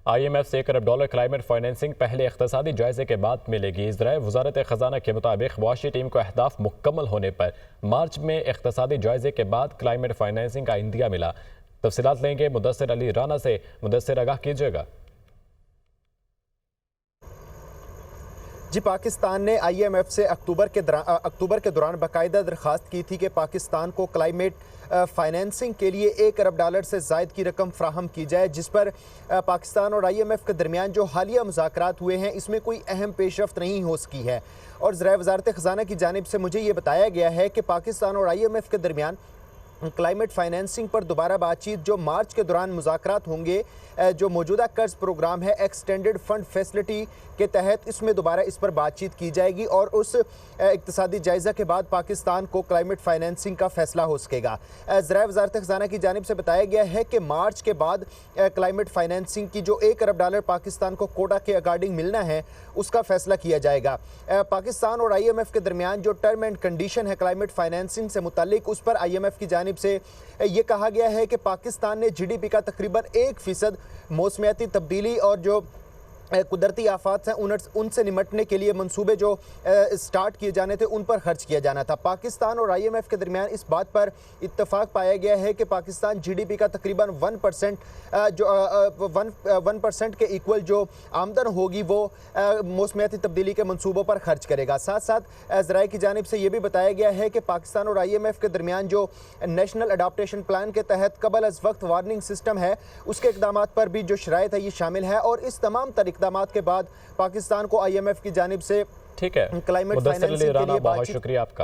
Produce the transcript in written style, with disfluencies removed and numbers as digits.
IMF से $1 अरब climate financing पहले इख्तिसादी जायजे के बाद मिलेगी। इज़राइल वजारत खजाना के मुताबिक वाशी टीम को अहदाफ मुकम्मल होने पर मार्च में इख्तिसादी जायजे के बाद क्लाइमेट फाइनेंसिंग का इंदिया मिला। तफसीलात लेंगे मुदस्सिर अली राना से। मुदस्सिर, आगाह कीजिएगा। जी, पाकिस्तान ने IMF से अक्टूबर के दौरान बाकायदा दरख्वास्त की थी कि पाकिस्तान को क्लाइमेट फाइनेंसिंग के लिए $1 अरब से ज़ायद की रकम फ्राहम की जाए, जिस पर पाकिस्तान और IMF के दरमियान जो हालिया मुज़ाकरात हुए हैं इसमें कोई अहम पेशरफ्त नहीं हो सकी है। और ज़राए वज़ारत ख़ज़ाना की जानिब से मुझे ये बताया गया है कि पाकिस्तान और IMF के दरमियान क्लाइमेट फाइनेंसिंग पर दोबारा बातचीत जो मार्च के दौरान मुज़ाकरात होंगे, जो मौजूदा कर्ज प्रोग्राम है एक्सटेंडेड फंड फैसिलिटी के तहत, इसमें दोबारा इस पर बातचीत की जाएगी और उस इक़्तिसादी जायज़ा के बाद पाकिस्तान को क्लाइमेट फाइनेंसिंग का फ़ैसला हो सकेगा। ज़राए वज़ारत ख़ज़ाना की जानिब से बताया गया है कि मार्च के बाद क्लाइमेट फाइनेंसिंग की जो $1 अरब पाकिस्तान को कोटा के अकॉर्डिंग मिलना है उसका फ़ैसला किया जाएगा। पाकिस्तान और IMF के दरमियान जो टर्म एंड कंडीशन है क्लाइमेट फाइनेंसिंग से मुतालिक, उस पर IMF की जानिब से ये कहा गया है कि पाकिस्तान ने GDP का तकरीबन 1% मौसमियाती तब्दीली और जो कुदरती आफात हैं उनसे निमटने के लिए मंसूबे जो स्टार्ट किए जाने थे उन पर खर्च किया जाना था। पाकिस्तान और IMF के दरमियान इस बात पर इत्तफाक पाया गया है कि पाकिस्तान GDP का तकरीबन 1% के इक्वल जो आमदन होगी वो मौसमियाती तब्दीली के मंसूबों पर खर्च करेगा। साथ साथ ज़राए की जानिब से ये भी बताया गया है कि पाकिस्तान और IMF के दरमियान जो नेशनल अडाप्टेशन प्लान के तहत कबल अज़ वक्त वार्निंग सिस्टम है उसके इक़दामात पर भी जो शराइत है ये शामिल है और इस तमाम इक़दामात के बाद पाकिस्तान को IMF की जानिब से ठीक है, क्लाइमेट फाइनेंसिंग के लिए बहुत शुक्रिया आपका।